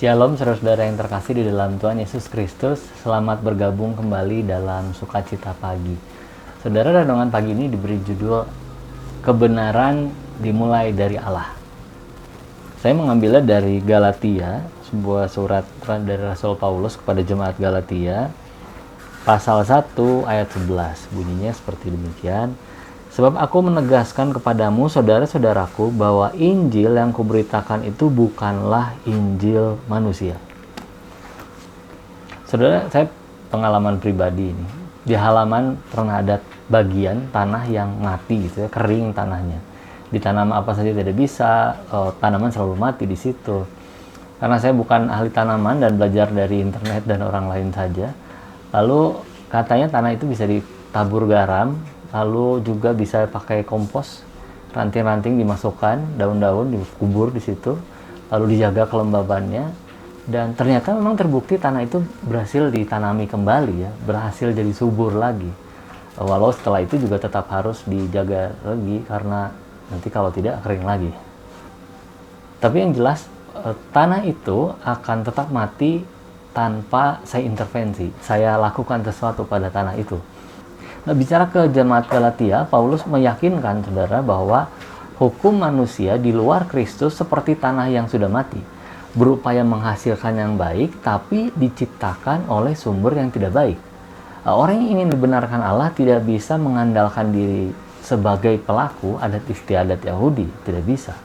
Shalom saudara-saudara yang terkasih di dalam Tuhan Yesus Kristus. Selamat bergabung kembali dalam Sukacita Pagi. Saudara, renungan pagi ini diberi judul Kebenaran Dimulai dari Allah. Saya mengambilnya dari Galatia, sebuah surat dari Rasul Paulus kepada jemaat Galatia, pasal 1 ayat 11. Bunyinya seperti demikian. Sebab aku menegaskan kepadamu, saudara-saudaraku, bahwa Injil yang kuberitakan itu bukanlah Injil manusia. Saudara, saya pengalaman pribadi ini. Di halaman pernah ada bagian tanah yang mati, gitu ya, kering tanahnya. Ditanam apa saja tidak bisa, tanaman selalu mati di situ. Karena saya bukan ahli tanaman dan belajar dari internet dan orang lain saja. Lalu katanya tanah itu bisa ditabur garam, lalu juga bisa pakai kompos, ranting-ranting dimasukkan, daun-daun dikubur di situ, lalu dijaga kelembabannya, dan ternyata memang terbukti tanah itu berhasil ditanami kembali ya, berhasil jadi subur lagi. Walau setelah itu juga tetap harus dijaga lagi karena nanti kalau tidak kering lagi. Tapi yang jelas tanah itu akan tetap mati tanpa saya intervensi, saya lakukan sesuatu pada tanah itu. Nah, bicara ke jemaat Galatia, Paulus meyakinkan saudara bahwa hukum manusia di luar Kristus seperti tanah yang sudah mati, berupaya menghasilkan yang baik tapi diciptakan oleh sumber yang tidak baik. Orang yang ingin dibenarkan Allah tidak bisa mengandalkan diri sebagai pelaku adat istiadat Yahudi, tidak bisa.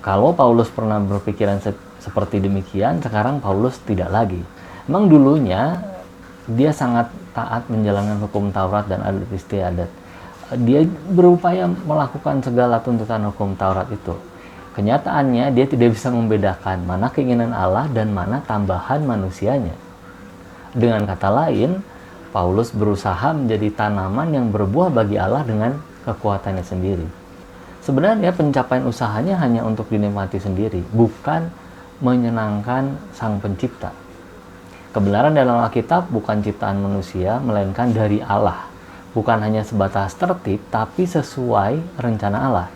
Kalau Paulus pernah berpikiran seperti demikian, sekarang Paulus tidak lagi. Memang dulunya dia sangat taat menjalankan hukum Taurat dan adat istiadat. Dia berupaya melakukan segala tuntutan hukum Taurat itu. Kenyataannya dia tidak bisa membedakan mana keinginan Allah dan mana tambahan manusianya. Dengan kata lain, Paulus berusaha menjadi tanaman yang berbuah bagi Allah dengan kekuatannya sendiri. Sebenarnya pencapaian usahanya hanya untuk dinikmati sendiri, bukan menyenangkan Sang Pencipta. Kebenaran dalam Alkitab bukan ciptaan manusia, melainkan dari Allah. Bukan hanya sebatas tertib, tapi sesuai rencana Allah.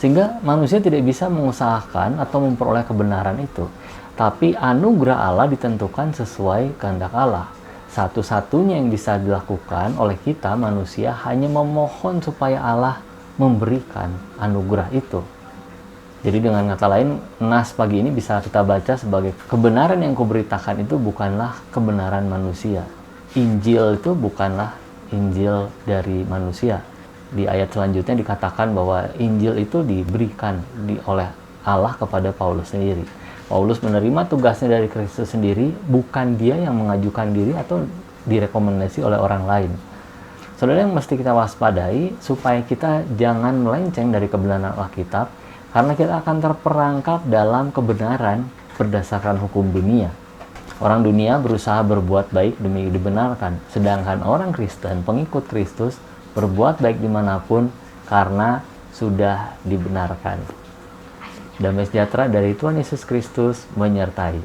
Sehingga manusia tidak bisa mengusahakan atau memperoleh kebenaran itu. Tapi anugerah Allah ditentukan sesuai kehendak Allah. Satu-satunya yang bisa dilakukan oleh kita manusia hanya memohon supaya Allah memberikan anugerah itu. Jadi dengan kata lain, nas pagi ini bisa kita baca sebagai kebenaran yang kuberitakan itu bukanlah kebenaran manusia. Injil itu bukanlah Injil dari manusia. Di ayat selanjutnya dikatakan bahwa Injil itu diberikan oleh Allah kepada Paulus sendiri. Paulus menerima tugasnya dari Kristus sendiri, bukan dia yang mengajukan diri atau direkomendasi oleh orang lain. Saudara, yang mesti kita waspadai supaya kita jangan melenceng dari kebenaran Alkitab, karena kita akan terperangkap dalam kebenaran berdasarkan hukum dunia. Orang dunia berusaha berbuat baik demi dibenarkan, sedangkan orang Kristen, pengikut Kristus, berbuat baik dimanapun karena sudah dibenarkan. Damai sejahtera dari Tuhan Yesus Kristus menyertai.